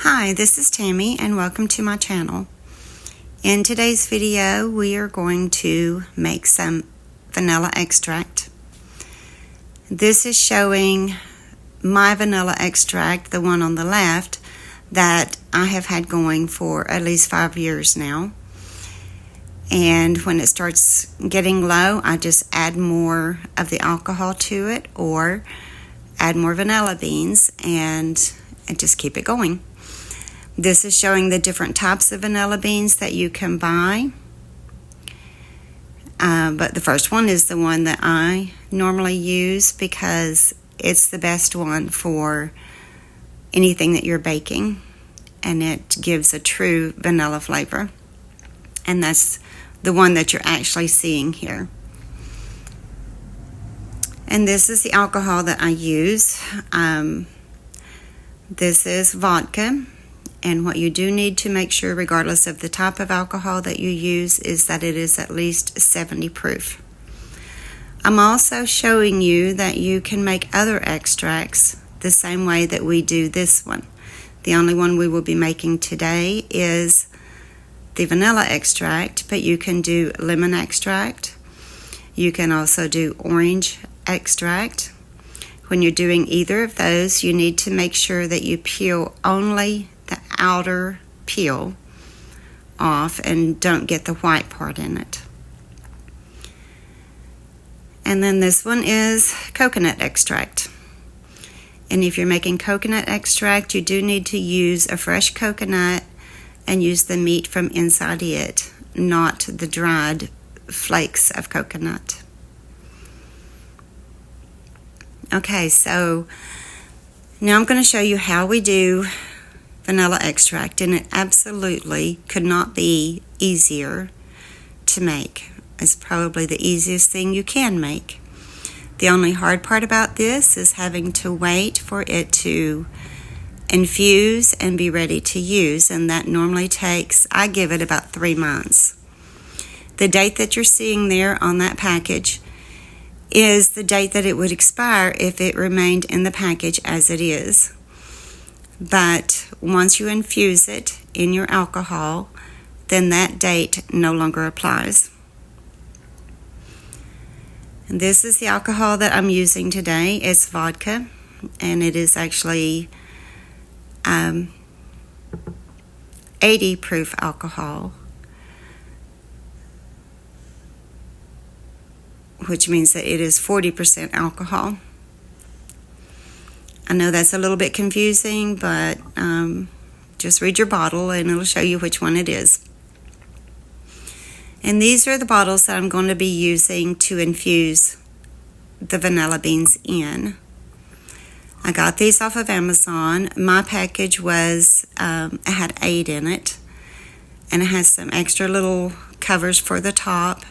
Hi, this is Tammy and welcome to my channel. In today's video we are going to make some vanilla extract. This is showing my vanilla extract, the one on the left, that I have had going for at least 5 years now. And when it starts getting low, I just add more of the alcohol to it or add more vanilla beans and just keep it going. This is showing the different types of vanilla beans that you can buy. But the first one is the one that I normally use because it's the best one for anything that you're baking. And it gives a true vanilla flavor. And that's the one that you're actually seeing here. And this is the alcohol that I use. This is vodka. And what you do need to make sure, regardless of the type of alcohol that you use, is that it is at least 70 proof. I'm also showing you that you can make other extracts the same way that we do this one. The only one we will be making today is the vanilla extract, but you can do lemon extract. You can also do orange extract. When you're doing either of those, you need to make sure that you peel only the outer peel off and don't get the white part in it. And then this one is coconut extract. And if you're making coconut extract, you do need to use a fresh coconut and use the meat from inside it, not the dried flakes of coconut. Okay, so now I'm going to show you how we do vanilla extract, and it absolutely could not be easier to make. It's probably the easiest thing you can make. The only hard part about this is having to wait for it to infuse and be ready to use, and that normally takes, I give it about 3 months. The date that you're seeing there on that package is the date that it would expire if it remained in the package as it is. But once you infuse it in your alcohol, then that date no longer applies. And this is the alcohol that I'm using today. It's vodka, and it is actually 80 proof alcohol, which means that it is 40% alcohol. I know that's a little bit confusing, but just read your bottle and it'll show you which one it is. And these are the bottles that I'm going to be using to infuse the vanilla beans in. I got these off of Amazon. My package was, it had 8 in it, and it has some extra little covers for the top.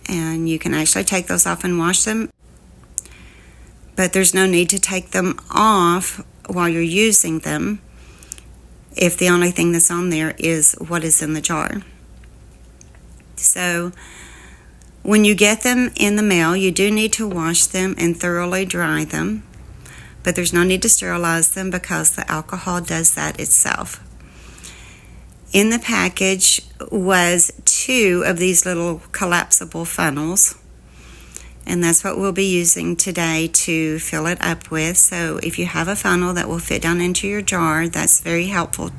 And you can actually take those off and wash them. But there's no need to take them off while you're using them if the only thing that's on there is what is in the jar. So when you get them in the mail, you do need to wash them and thoroughly dry them, but there's no need to sterilize them because the alcohol does that itself. In the package was 2 of these little collapsible funnels. And that's what we'll be using today to fill it up with. So if you have a funnel that will fit down into your jar, that's very helpful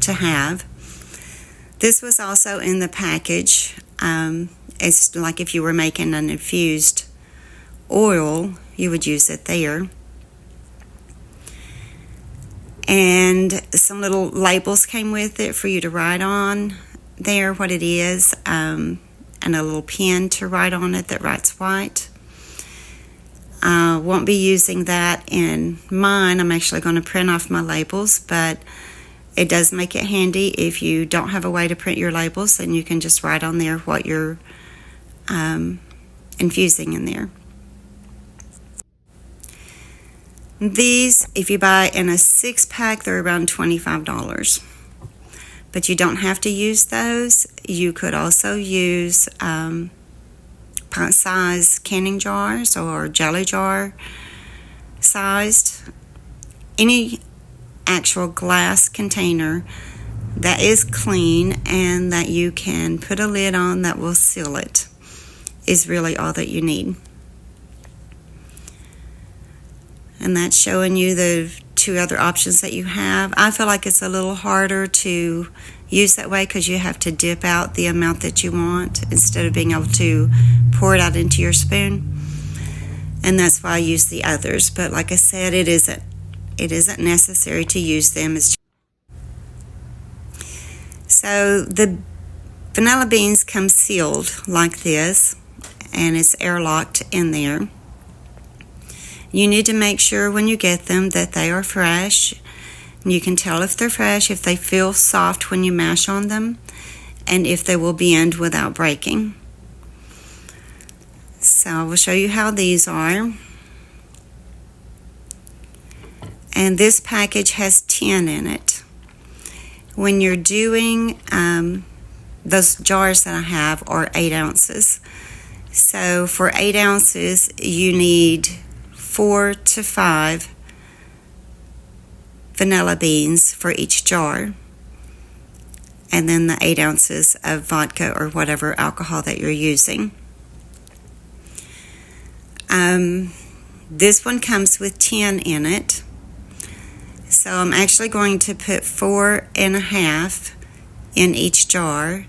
to have. This was also in the package. It's like if you were making an infused oil, you would use it there. And some little labels came with it for you to write on there what it is, and a little pen to write on it that writes white. I won't be using that in mine. I'm actually going to print off my labels, but it does make it handy if you don't have a way to print your labels, then you can just write on there what you're infusing in there. These, if you buy in a 6-pack, they're around $25. But you don't have to use those. You could also use pint-sized canning jars or jelly jar sized. any actual glass container that is clean and that you can put a lid on that will seal it is really all that you need. And that's showing you the two other options that you have. I feel like it's a little harder to use that way because you have to dip out the amount that you want instead of being able to pour it out into your spoon. And that's why I use the others. But like I said, it isn't necessary to use them. So the vanilla beans come sealed like this, and it's airlocked in there. You need to make sure when you get them that they are fresh. You can tell if they're fresh, if they feel soft when you mash on them, and if they will bend without breaking. So I will show you how these are. And this package has 10 in it. When you're doing those jars that I have are 8 ounces. So for 8 ounces, you need 4 to 5 vanilla beans for each jar, and then the 8 ounces of vodka or whatever alcohol that you're using. This one comes with 10 in it, so I'm actually going to put 4.5 in each jar,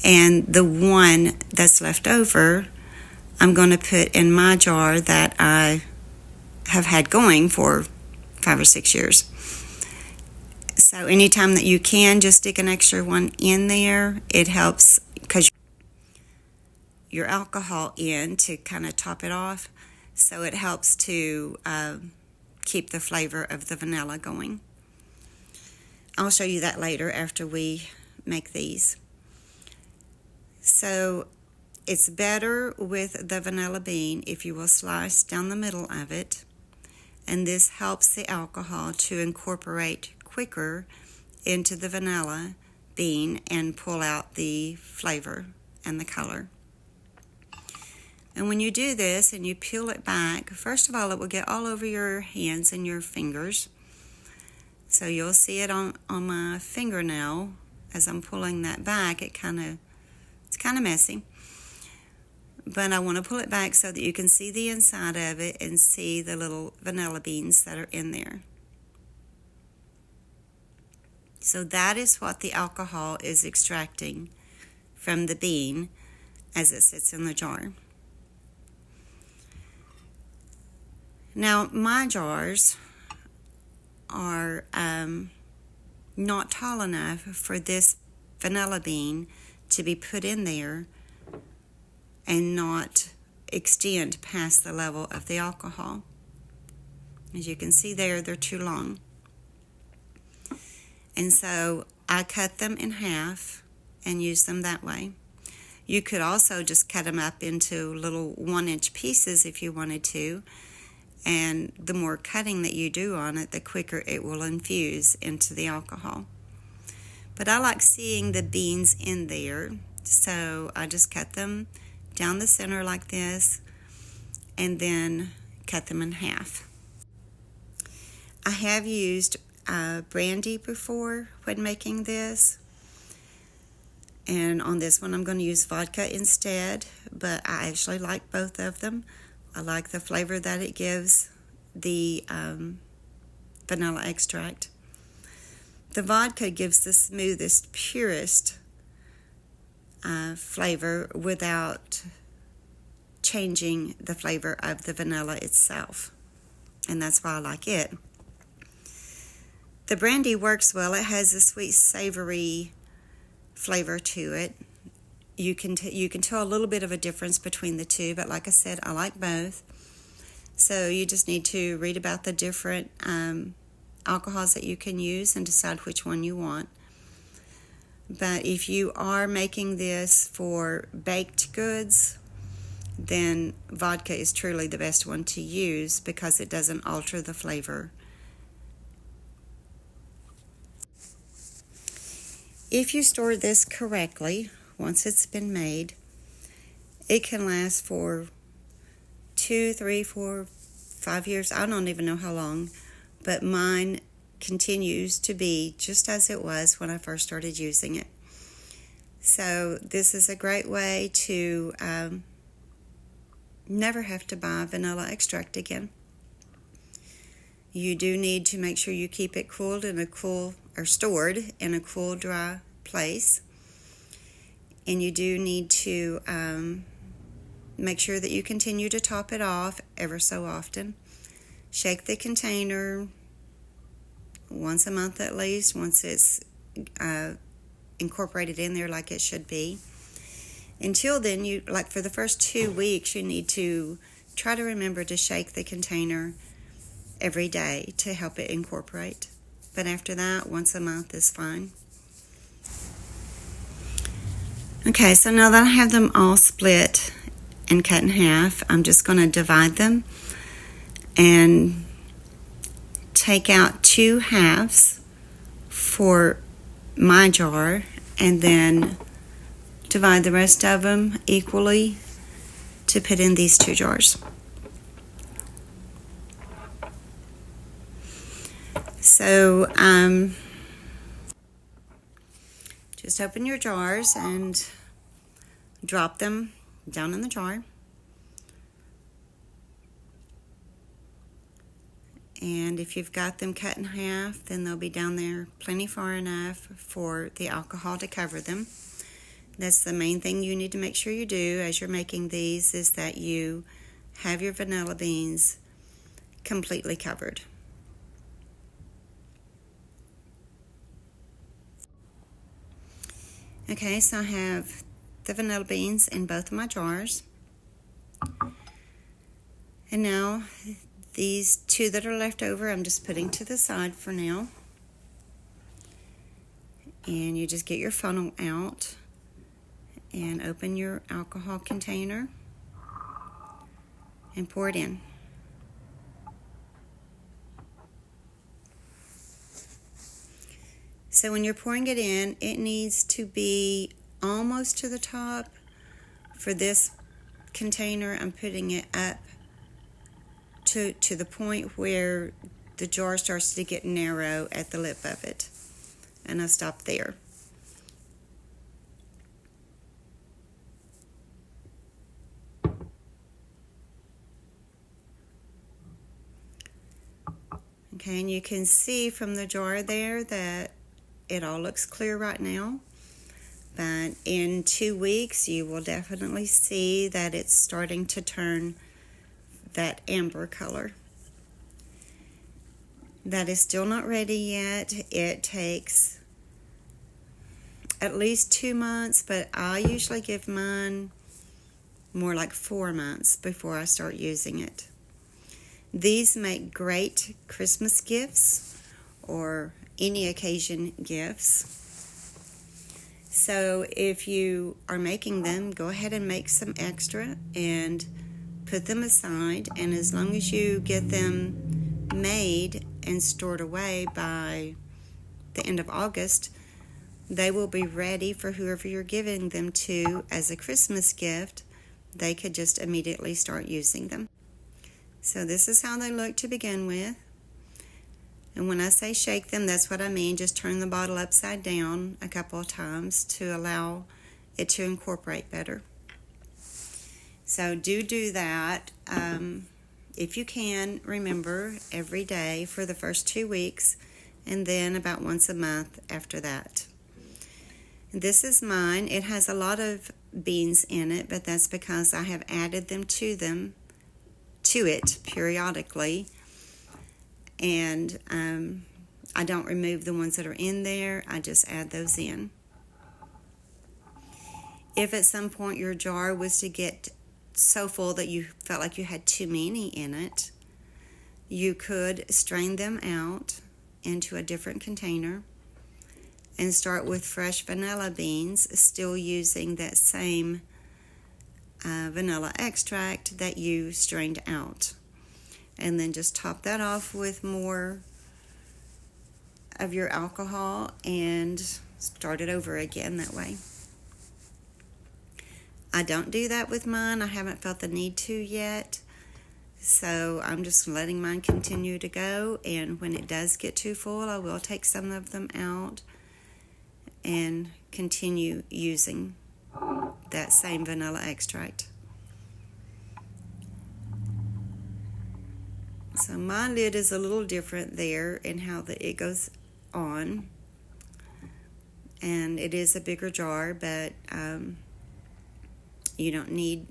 and the one that's left over I'm going to put in my jar that I have had going for 5 or 6 years. So anytime that you can, just stick an extra one in there. It helps because your alcohol in to kind of top it off. So it helps to keep the flavor of the vanilla going. I'll show you that later after we make these. So it's better with the vanilla bean if you will slice down the middle of it, and this helps the alcohol to incorporate quicker into the vanilla bean and pull out the flavor and the color. And when you do this and you peel it back, first of all, it will get all over your hands and your fingers. So you'll see it on my fingernail as I'm pulling that back. It's kind of messy. But I want to pull it back so that you can see the inside of it and see the little vanilla beans that are in there. So that is what the alcohol is extracting from the bean as it sits in the jar. Now, my jars are not tall enough for this vanilla bean to be put in there and not extend past the level of the alcohol. As you can see there, they're too long. And so I cut them in half and use them that way. You could also just cut them up into little 1-inch pieces if you wanted to. And the more cutting that you do on it, the quicker it will infuse into the alcohol. But I like seeing the beans in there, so I just cut them down the center like this and then cut them in half. I have used brandy before when making this, and on this one I'm going to use vodka instead, but I actually like both of them. I like the flavor that it gives the vanilla extract. The vodka gives the smoothest, purest flavor without changing the flavor of the vanilla itself, and that's why I like it. The brandy works well. It has a sweet, savory flavor to it. You can tell a little bit of a difference between the two, but like I said, I like both. So you just need to read about the different alcohols that you can use and decide which one you want. But if you are making this for baked goods, then vodka is truly the best one to use because it doesn't alter the flavor. If you store this correctly, once it's been made, it can last for 2, 3, 4, 5 years. I don't even know how long, but mine continues to be just as it was when I first started using it. So this is a great way to never have to buy vanilla extract again. You do need to make sure you keep it cooled in a cool, or stored in a cool, dry place. And you do need to make sure that you continue to top it off ever so often. Shake the container once a month at least, once it's incorporated in there like it should be. Until then, like for the first 2 weeks, you need to try to remember to shake the container every day to help it incorporate. But after that, once a month is fine. Okay, so now that I have them all split and cut in half, I'm just going to divide them and take out 2 halves for my jar, and then divide the rest of them equally to put in these 2 jars. So just open your jars and drop them down in the jar. And if you've got them cut in half, then they'll be down there plenty far enough for the alcohol to cover them. That's the main thing you need to make sure you do as you're making these, is that you have your vanilla beans completely covered. Okay, so I have the vanilla beans in both of my jars. And now these 2 that are left over, I'm just putting to the side for now. And you just get your funnel out and open your alcohol container and pour it in. So when you're pouring it in, it needs to be almost to the top. For this container, I'm putting it up to the point where the jar starts to get narrow at the lip of it. And I stop there. Okay, and you can see from the jar there that it all looks clear right now. But in 2 weeks, you will definitely see that it's starting to turn that amber color. That is still not ready yet. It takes at least 2 months, but I usually give mine more like 4 months before I start using it. These make great Christmas gifts or any occasion gifts. So if you are making them, go ahead and make some extra and put them aside. And as long as you get them made and stored away by the end of August, they will be ready for whoever you're giving them to as a Christmas gift. They could just immediately start using them. So this is how they look to begin with. And when I say shake them, that's what I mean. Just turn the bottle upside down a couple of times to allow it to incorporate better. So do that. If you can, remember, every day for the first 2 weeks, and then about once a month after that. This is mine. It has a lot of beans in it, but that's because I have added them to it periodically. And I don't remove the ones that are in there. I just add those in. If at some point your jar was to get so full that you felt like you had too many in it, you could strain them out into a different container and start with fresh vanilla beans, still using that same vanilla extract that you strained out. And then just top that off with more of your alcohol and start it over again that way. I don't do that with mine. I haven't felt the need to yet. So I'm just letting mine continue to go, and when it does get too full, I will take some of them out and continue using that same vanilla extract. So my lid is a little different there in how it goes on, and it is a bigger jar, but you don't need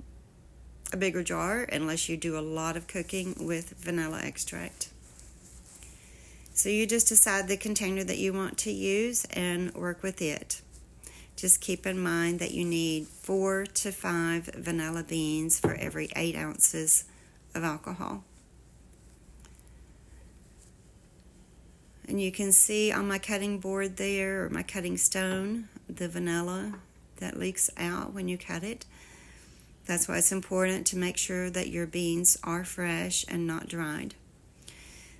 a bigger jar unless you do a lot of cooking with vanilla extract. So you just decide the container that you want to use and work with it. Just keep in mind that you need 4 to 5 vanilla beans for every 8 ounces of alcohol. And you can see on my cutting board there, or my cutting stone, the vanilla that leaks out when you cut it. That's why it's important to make sure that your beans are fresh and not dried.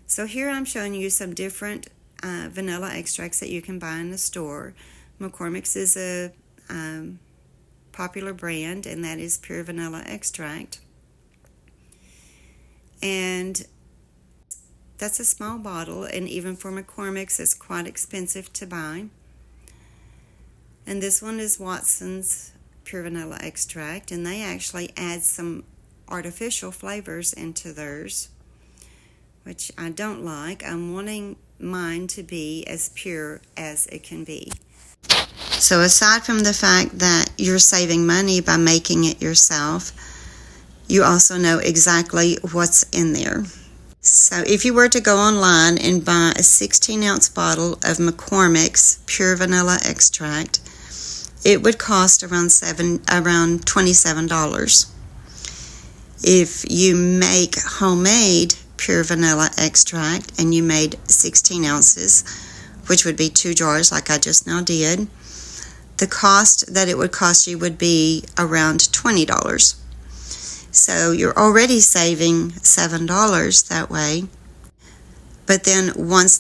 So here I'm showing you some different vanilla extracts that you can buy in the store. McCormick's is a popular brand, and that is pure vanilla extract. And that's a small bottle, and even for McCormick's, it's quite expensive to buy. And this one is Watson's pure vanilla extract, and they actually add some artificial flavors into theirs, which I don't like. I'm wanting mine to be as pure as it can be. So aside from the fact that you're saving money by making it yourself, you also know exactly what's in there. So if you were to go online and buy a 16-ounce bottle of McCormick's pure vanilla extract, it would cost around $27. If you make homemade pure vanilla extract and you made 16 ounces, which would be 2 jars like I just now did, the cost that it would cost you would be around $20. So you're already saving $7 that way. But then once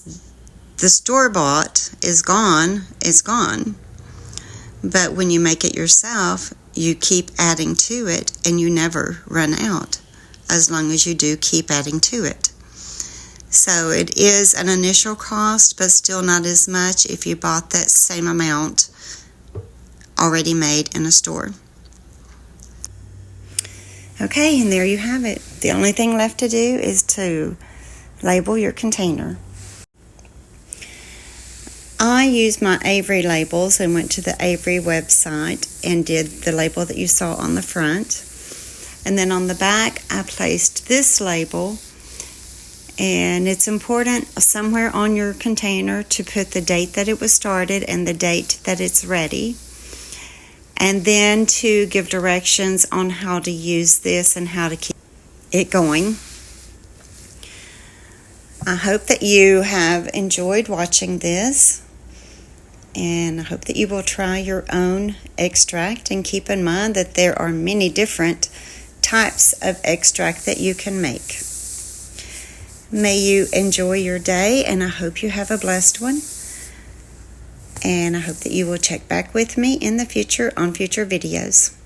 the store-bought is gone, it's gone. But when you make it yourself, you keep adding to it, and you never run out as long as you do keep adding to it. So it is an initial cost, but still not as much if you bought that same amount already made in a store. Okay, and there you have it. The only thing left to do is to label your container. I used my Avery labels and went to the Avery website and did the label that you saw on the front. And then on the back, I placed this label. And it's important somewhere on your container to put the date that it was started and the date that it's ready. And then to give directions on how to use this and how to keep it going. I hope that you have enjoyed watching this, and I hope that you will try your own extract, and keep in mind that there are many different types of extract that you can make. May you enjoy your day, and I hope you have a blessed one. And I hope that you will check back with me in the future on future videos.